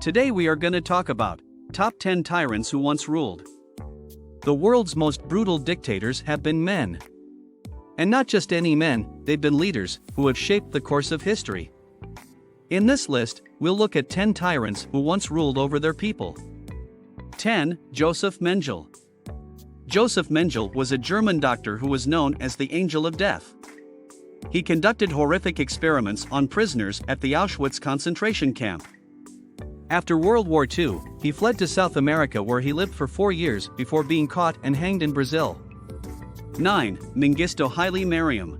Today we are going to talk about top 10 tyrants who once ruled. The world's most brutal dictators have been men. And not just any men, they've been leaders who have shaped the course of history. In this list, we'll look at 10 tyrants who once ruled over their people. 10. Joseph Mengele. Joseph Mengele was a German doctor who was known as the Angel of Death. He conducted horrific experiments on prisoners at the Auschwitz concentration camp. After World War II, he fled to South America where he lived for 4 years before being caught and hanged in Brazil. 9. Mengistu Haile Mariam.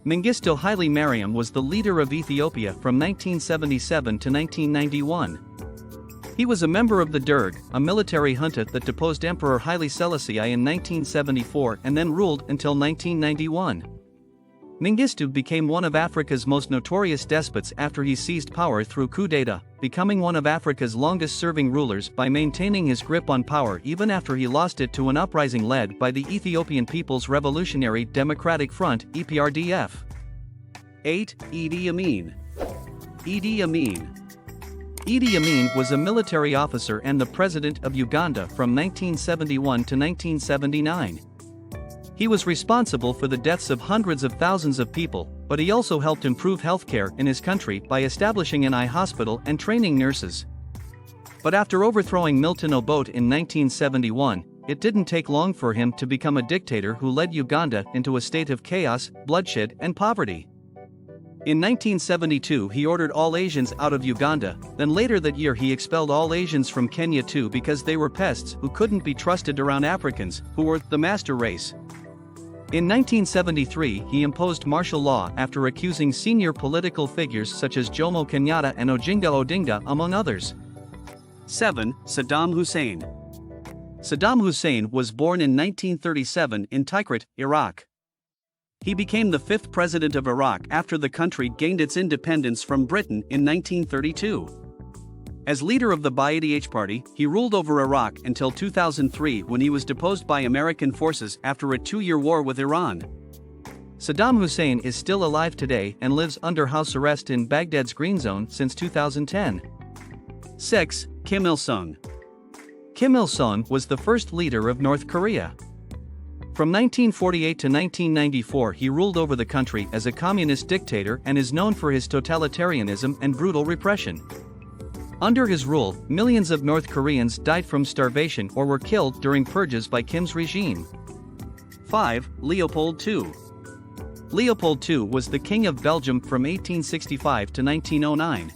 Mengistu Haile Mariam was the leader of Ethiopia from 1977 to 1991. He was a member of the Derg, a military junta that deposed Emperor Haile Selassie in 1974 and then ruled until 1991. Mengistu became one of Africa's most notorious despots after he seized power through coup d'état, becoming one of Africa's longest-serving rulers by maintaining his grip on power even after he lost it to an uprising led by the Ethiopian People's Revolutionary Democratic Front (EPRDF). 8. Idi Amin. Idi Amin. Idi Amin was a military officer and the president of Uganda from 1971 to 1979. He was responsible for the deaths of hundreds of thousands of people, but he also helped improve healthcare in his country by establishing an eye hospital and training nurses. But after overthrowing Milton Obote in 1971, it didn't take long for him to become a dictator who led Uganda into a state of chaos, bloodshed, and poverty. In 1972 he ordered all Asians out of Uganda, then later that year he expelled all Asians from Kenya too because they were pests who couldn't be trusted around Africans, who were the master race. In 1973 he imposed martial law after accusing senior political figures such as Jomo Kenyatta and Oginga Odinga among others. 7. Saddam Hussein. Saddam Hussein was born in 1937 in Tikrit, Iraq. He became the 5th president of Iraq after the country gained its independence from Britain in 1932. As leader of the Ba'ath Party, he ruled over Iraq until 2003 when he was deposed by American forces after a 2-year war with Iran. Saddam Hussein is still alive today and lives under house arrest in Baghdad's Green Zone since 2010. 6. Kim Il-sung. Kim Il-sung was the first leader of North Korea. From 1948 to 1994 he ruled over the country as a communist dictator and is known for his totalitarianism and brutal repression. Under his rule, millions of North Koreans died from starvation or were killed during purges by Kim's regime. 5. Leopold II. Leopold II was the King of Belgium from 1865 to 1909.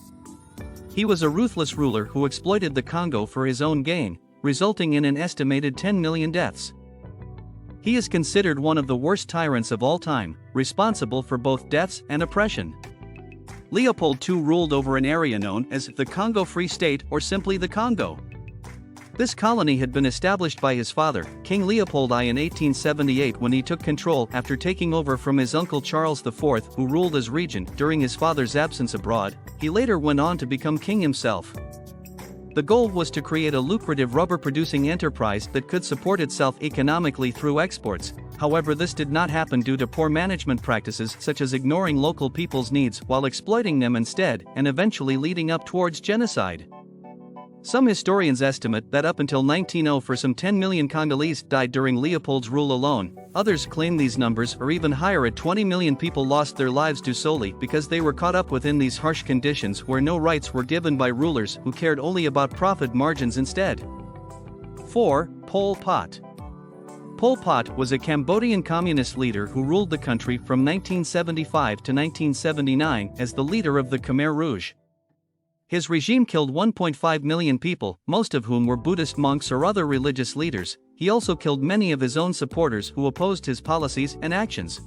He was a ruthless ruler who exploited the Congo for his own gain, resulting in an estimated 10 million deaths. He is considered one of the worst tyrants of all time, responsible for both deaths and oppression. Leopold II ruled over an area known as the Congo Free State or simply the Congo. This colony had been established by his father, King Leopold I in 1878 when he took control after taking over from his uncle Charles IV who ruled as regent during his father's absence abroad. He later went on to become king himself. The goal was to create a lucrative rubber-producing enterprise that could support itself economically through exports. However, this did not happen due to poor management practices such as ignoring local people's needs while exploiting them instead, and eventually leading up towards genocide. Some historians estimate that up until 1900 some 10 million Congolese died during Leopold's rule alone. Others claim these numbers are even higher at 20 million people lost their lives due solely because they were caught up within these harsh conditions where no rights were given by rulers who cared only about profit margins instead. 4. Pol Pot. Pol Pot was a Cambodian communist leader who ruled the country from 1975 to 1979 as the leader of the Khmer Rouge. His regime killed 1.5 million people, most of whom were Buddhist monks or other religious leaders. He also killed many of his own supporters who opposed his policies and actions.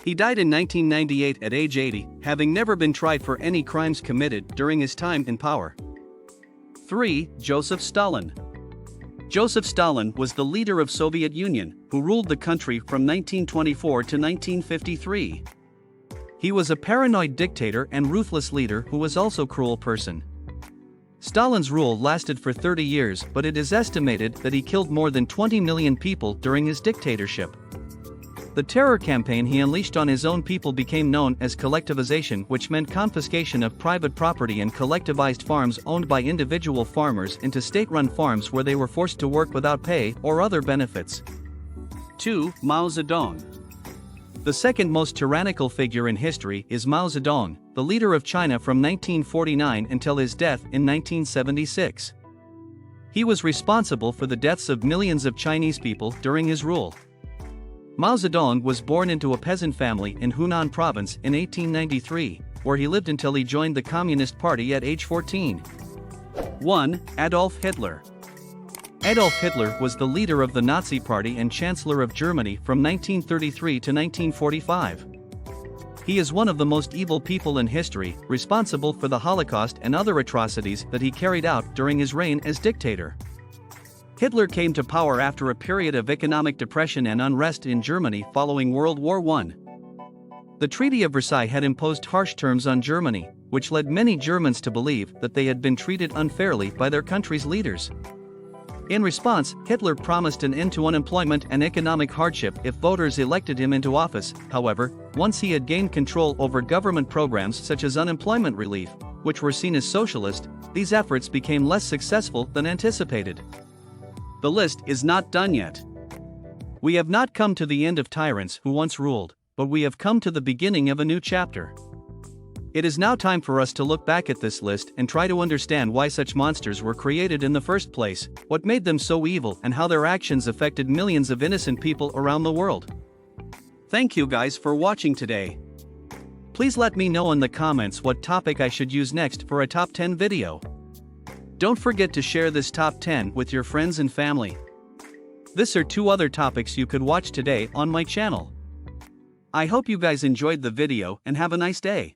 He died in 1998 at age 80, having never been tried for any crimes committed during his time in power. 3. Joseph Stalin. Joseph Stalin was the leader of Soviet Union, who ruled the country from 1924 to 1953. He was a paranoid dictator and ruthless leader who was also a cruel person. Stalin's rule lasted for 30 years, but it is estimated that he killed more than 20 million people during his dictatorship. The terror campaign he unleashed on his own people became known as collectivization, which meant confiscation of private property and collectivized farms owned by individual farmers into state-run farms where they were forced to work without pay or other benefits. 2. Mao Zedong. The second most tyrannical figure in history is Mao Zedong, the leader of China from 1949 until his death in 1976. He was responsible for the deaths of millions of Chinese people during his rule. Mao Zedong was born into a peasant family in Hunan province in 1893, where he lived until he joined the Communist Party at age 14. 1. Adolf Hitler. Adolf Hitler was the leader of the Nazi Party and Chancellor of Germany from 1933 to 1945. He is one of the most evil people in history, responsible for the Holocaust and other atrocities that he carried out during his reign as dictator. Hitler came to power after a period of economic depression and unrest in Germany following World War I. The Treaty of Versailles had imposed harsh terms on Germany, which led many Germans to believe that they had been treated unfairly by their country's leaders. In response, Hitler promised an end to unemployment and economic hardship if voters elected him into office. However, once he had gained control over government programs such as unemployment relief, which were seen as socialist, these efforts became less successful than anticipated. The list is not done yet. We have not come to the end of tyrants who once ruled, but we have come to the beginning of a new chapter. It is now time for us to look back at this list and try to understand why such monsters were created in the first place, what made them so evil, and how their actions affected millions of innocent people around the world. Thank you guys for watching today. Please let me know in the comments what topic I should use next for a top 10 video. Don't forget to share this top 10 with your friends and family. These are 2 other topics you could watch today on my channel. I hope you guys enjoyed the video and have a nice day.